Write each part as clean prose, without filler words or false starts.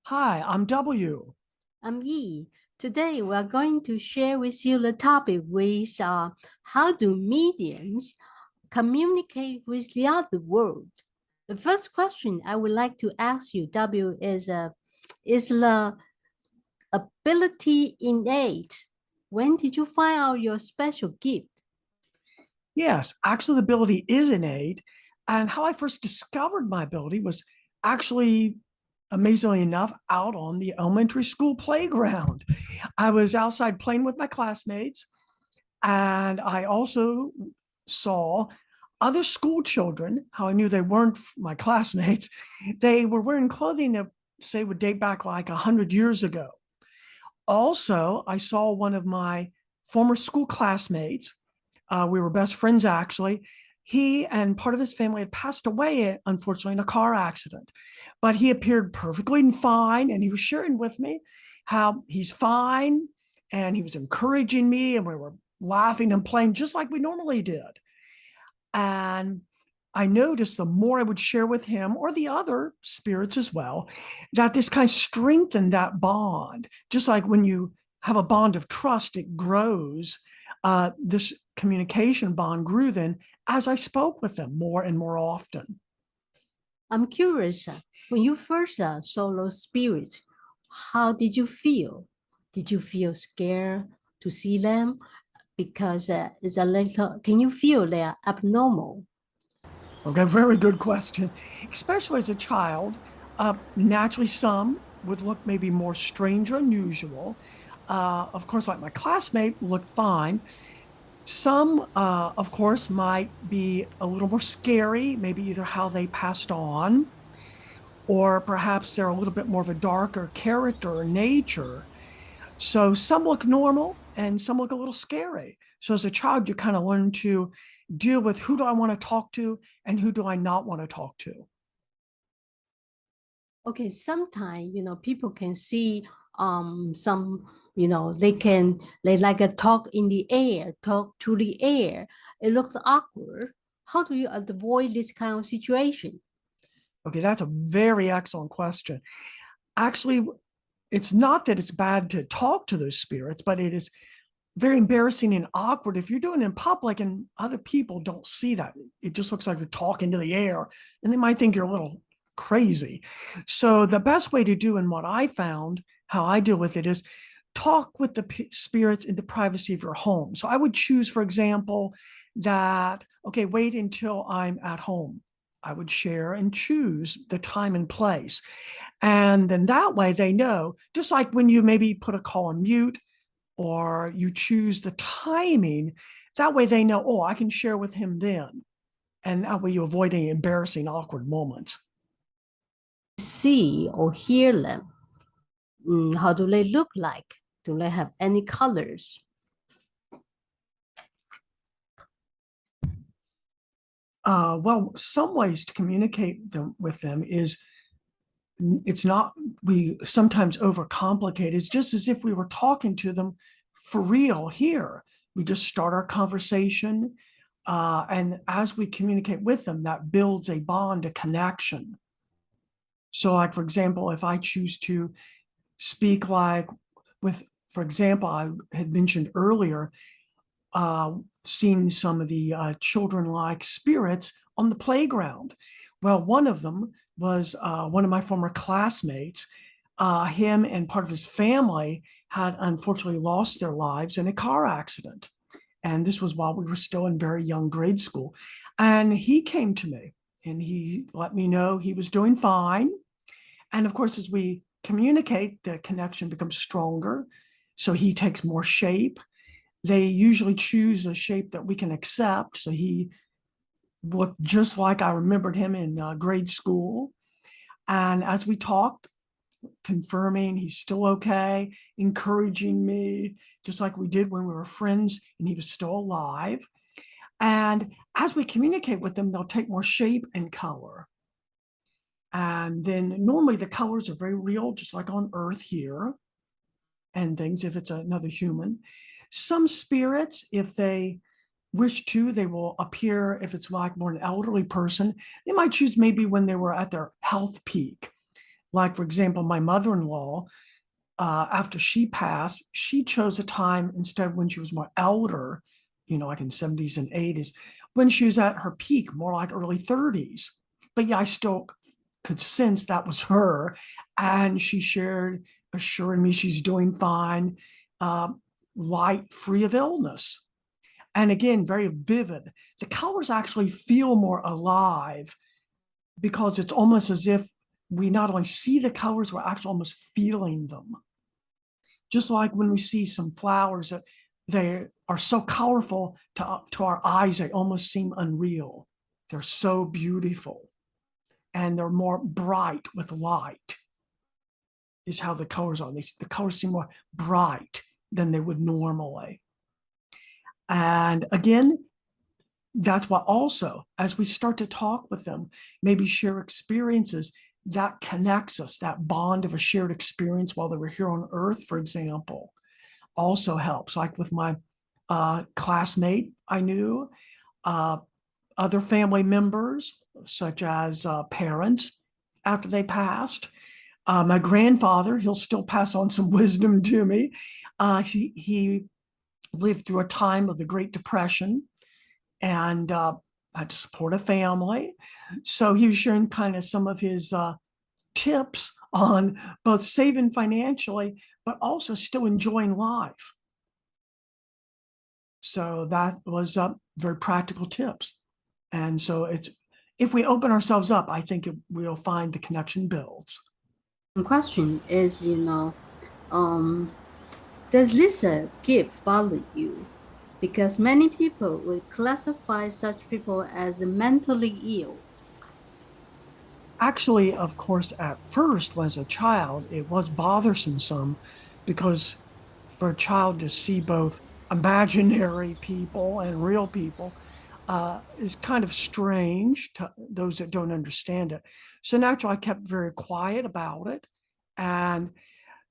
Hi, I'm W. I'm Yi. Today, we are going to share with you the topic with how do mediums communicate with the other world? The first question I would like to ask you, W, is the ability innate? When did you find out your special gift? Yes, actually, the ability is innate. And how I first discovered my ability was actually, amazingly enough, out on the elementary school playground. I was outside playing with my classmates, and I also saw other school children. How I knew they weren't my classmates. They were wearing clothing that, say, would date back like 100 years ago. Also, I saw one of my former school classmates. We were best friends, actually. He and part of his family had passed away, unfortunately, in a car accident. But he appeared perfectly fine, and he was sharing with me how he's fine, and he was encouraging me, and we were laughing and playing just like we normally did. And I noticed the more I would share with him or the other spirits as well, that this kind of strengthened that bond. Just like when you have a bond of trust, it grows. This communication bond grew then as I spoke with them more and more often. I'm curious, when you first saw those spirits, how did you feel? Did you feel scared to see them? Because it's a little, can you feel they are abnormal? Okay, very good question. Especially as a child, naturally some would look maybe more strange or unusual. Of course, like my classmate looked fine. Some, of course, might be a little more scary, maybe either how they passed on, or perhaps they're a little bit more of a darker character or nature. So some look normal and some look a little scary. So as a child, you kind of learn to deal with who do I want to talk to and who do I not want to talk to. Okay, sometimes, people can see some, they like a talk in the air, talk to the air. It looks awkward. How do you avoid this kind of situation? Okay, that's a very excellent question. Actually, it's not that it's bad to talk to those spirits, but it is very embarrassing and awkward if you're doing it in public and other people don't see that. It just looks like you're talking to the air and they might think you're a little crazy. So the best way to do, and what I found, how I deal with it, is talk with the spirits in the privacy of your home. So I would choose, for example, that, okay, wait until I'm at home. I would share and choose the time and place. And then that way they know, just like when you maybe put a call on mute or you choose the timing, that way they know, oh, I can share with him then. And that way you avoid any embarrassing, awkward moments. See or hear them. How do they look like? Do they have any colors? Well, some ways to communicate with them is it's not, we sometimes overcomplicate. It's just as if we were talking to them for real here. We just start our conversation. And as we communicate with them, that builds a bond, a connection. So, like, for example, if I choose to speak like with, for example, I had mentioned earlier, seeing some of the children-like spirits on the playground. Well, one of them was one of my former classmates. Him and part of his family had unfortunately lost their lives in a car accident. And this was while we were still in very young grade school. And he came to me and he let me know he was doing fine. And of course, as we communicate, the connection becomes stronger. So he takes more shape. They usually choose a shape that we can accept. So he looked just like I remembered him in grade school. And as we talked, confirming he's still okay, encouraging me, just like we did when we were friends and he was still alive. And as we communicate with them, they'll take more shape and color. And then normally the colors are very real, just like on Earth here and things, if it's another human. Some spirits, if they wish to, they will appear, if it's like more an elderly person, they might choose maybe when they were at their health peak, Like, for example, my mother-in-law, after she passed, she chose a time instead when she was more elder, like in 70s and 80s, when she was at her peak, more like early 30s. But yeah, I still could sense that was her. And she shared, assuring me she's doing fine, light, free of illness. And again, very vivid. The colors actually feel more alive because it's almost as if we not only see the colors, we're actually almost feeling them. Just like when we see some flowers that they are so colorful to our eyes, they almost seem unreal. They're so beautiful and they're more bright with light is how the colors are. The colors seem more bright than they would normally. And again, that's why also, as we start to talk with them, maybe share experiences, that connects us, that bond of a shared experience while they were here on Earth, for example, also helps. Like with my classmate I knew, other family members, such as parents after they passed. My grandfather, he'll still pass on some wisdom to me. He lived through a time of the Great Depression and had to support a family. So he was sharing kind of some of his tips on both saving financially, but also still enjoying life. So that was very practical tips. And so if we open ourselves up, I think we'll find the connection builds. The question is, does this gift bother you? Because many people would classify such people as mentally ill. Actually, of course, at first, when as a child, it was bothersome some because for a child to see both imaginary people and real people is kind of strange to those that don't understand it. So naturally, I kept very quiet about it. And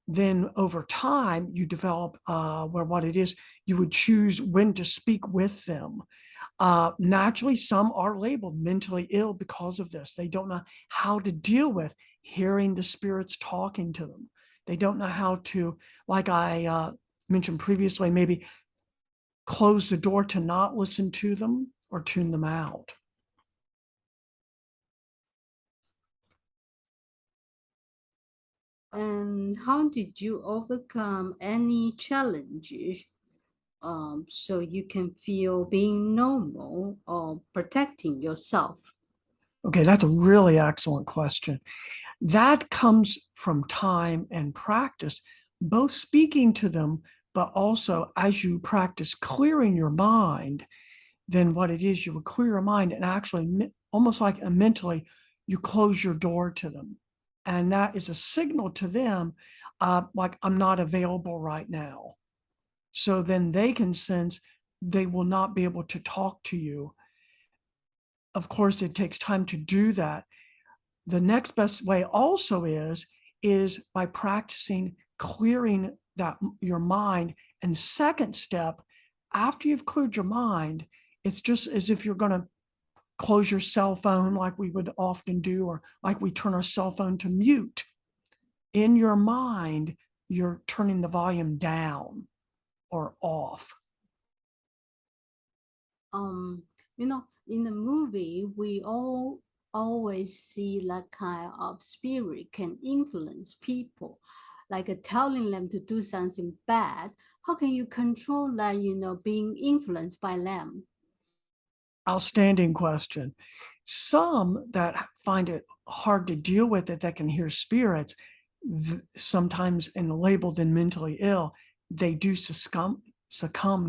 then over time, you develop where what it is, you would choose when to speak with them. Naturally, some are labeled mentally ill because of this. They don't know how to deal with hearing the spirits talking to them. They don't know how to, like I mentioned previously, maybe close the door to not listen to them or tune them out. And how did you overcome any challenges so you can feel being normal or protecting yourself? Okay, that's a really excellent question. That comes from time and practice, both speaking to them, but also as you practice clearing your mind, then what it is, you will clear your mind and actually almost like mentally, you close your door to them. And that is a signal to them, like I'm not available right now. So then they can sense they will not be able to talk to you. Of course, it takes time to do that. The next best way also is by practicing clearing that your mind. And second step, after you've cleared your mind, it's just as if you're going to close your cell phone like we would often do, or like we turn our cell phone to mute. In your mind, you're turning the volume down or off. um in the movie we all always see that kind of spirit can influence people, like telling them to do something bad. How can you control that, being influenced by them? Outstanding question. Some that find it hard to deal with it, that can hear spirits, sometimes and labeled and mentally ill, they do succumb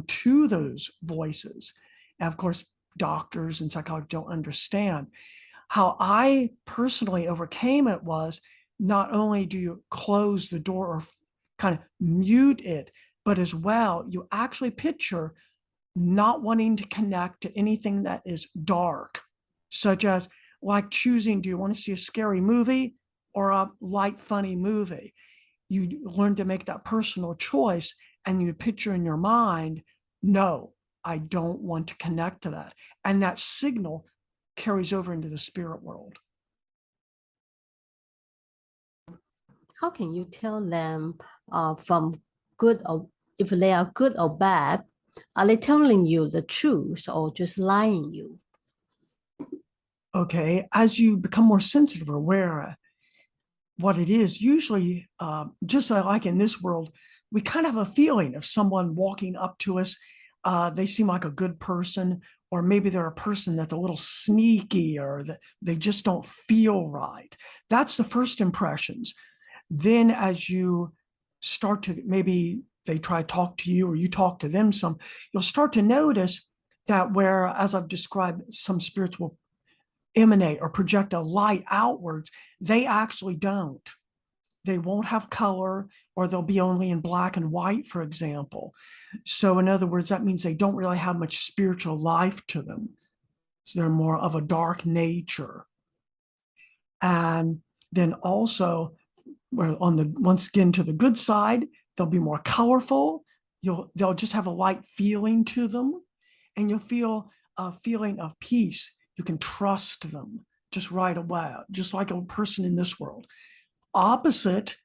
to those voices. And of course, doctors and psychologists don't understand. How I personally overcame it was not only do you close the door or kind of mute it, but as well, you actually picture not wanting to connect to anything that is dark, such as like choosing, do you want to see a scary movie or a light, funny movie? You learn to make that personal choice and you picture in your mind, no, I don't want to connect to that. And that signal carries over into the spirit world. how can you tell them from good or if they are good or bad? Are they telling you the truth or just lying you? Okay, as you become more sensitive or aware what it is, usually just like in this world, we kind of have a feeling of someone walking up to us. They seem like a good person, or maybe they're a person that's a little sneaky, or that they just don't feel right. That's the first impressions. Then as you start to, maybe they try to talk to you or you talk to them some, you'll start to notice that where, as I've described, some spirits will emanate or project a light outwards, they actually don't. They won't have color, or they'll be only in black and white, for example. So in other words, that means they don't really have much spiritual life to them. So they're more of a dark nature. And then also, where on the, once again, to the good side, they'll be more colorful. They'll just have a light feeling to them, and you'll feel a feeling of peace. You can trust them just right away, just like a person in this world. Opposite,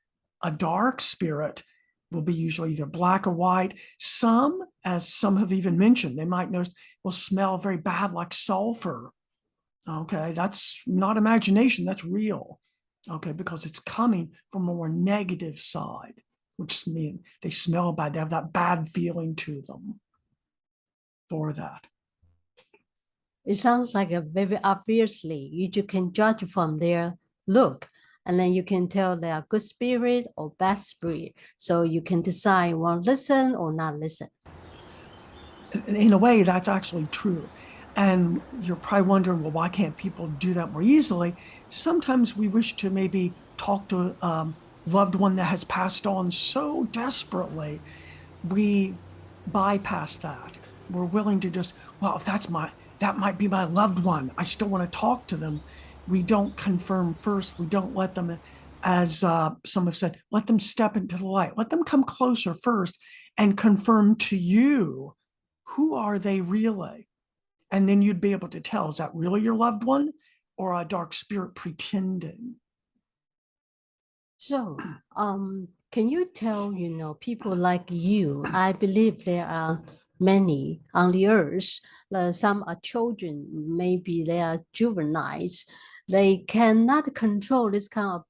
a dark spirit will be usually either black or white. Some, as some have even mentioned, they might notice, will smell very bad, like sulfur. Okay, that's not imagination, that's real. Okay, because it's coming from a more negative side, which means they smell bad, they have that bad feeling to them for that. It sounds like a very obviously you can judge from their look, and then you can tell they are good spirit or bad spirit. So you can decide want to listen or not listen. In a way, that's actually true. And you're probably wondering, well, why can't people do that more easily? Sometimes we wish to maybe talk to a loved one that has passed on so desperately, we bypass that. We're willing to just, well, if that might be my loved one, I still want to talk to them. We don't confirm first. We don't let them, as some have said, let them step into the light. Let them come closer first and confirm to you, who are they really? And then you'd be able to tell, is that really your loved one or a dark spirit pretending? So, can you tell, people like you, I believe there are many on the earth, some are children, maybe they are juveniles, they cannot control this kind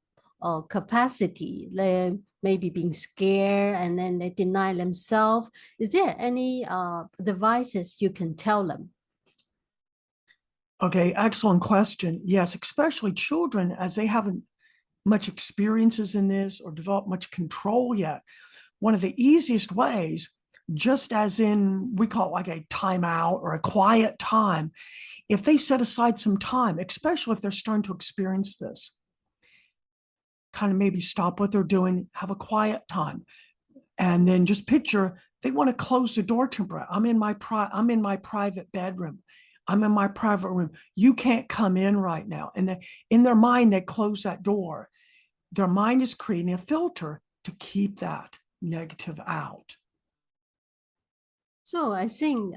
of capacity. They maybe being scared and then they deny themselves. Is there any devices you can tell them? Okay, excellent question. Yes, especially children, as they haven't much experiences in this or developed much control yet. One of the easiest ways, just as in, we call it like a timeout or a quiet time, if they set aside some time, especially if they're starting to experience this, kind of maybe stop what they're doing, have a quiet time, and then just picture they want to close the door temporarily. I'm in my private bedroom. I'm in my private room. You can't come in right now. And in their mind, they close that door. Their mind is creating a filter to keep that negative out. So I think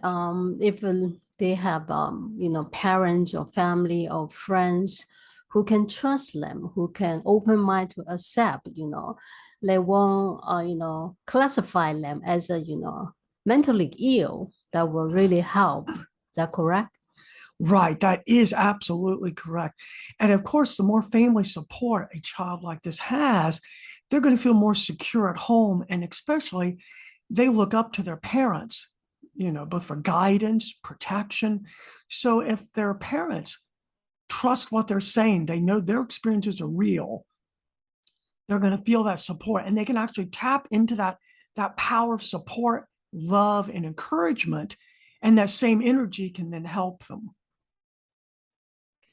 if they have parents or family or friends who can trust them, who can open mind to accept, they won't classify them as a mentally ill. That will really help. Is that correct? Right, that is absolutely correct. And of course, the more family support a child like this has, they're going to feel more secure at home. And especially, they look up to their parents, both for guidance, protection. So if their parents trust what they're saying, they know their experiences are real, they're going to feel that support, and they can actually tap into that power of support, love, and encouragement. And that same energy can then help them.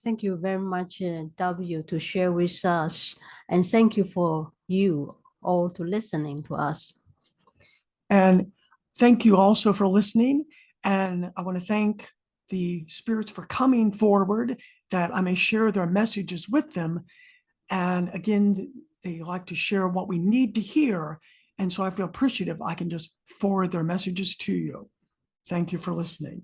Thank you very much, W, to share with us. And thank you for you all to listening to us. And thank you also for listening. And I want to thank the spirits for coming forward, that I may share their messages with them. And again, they like to share what we need to hear. And so I feel appreciative I can just forward their messages to you. Thank you for listening.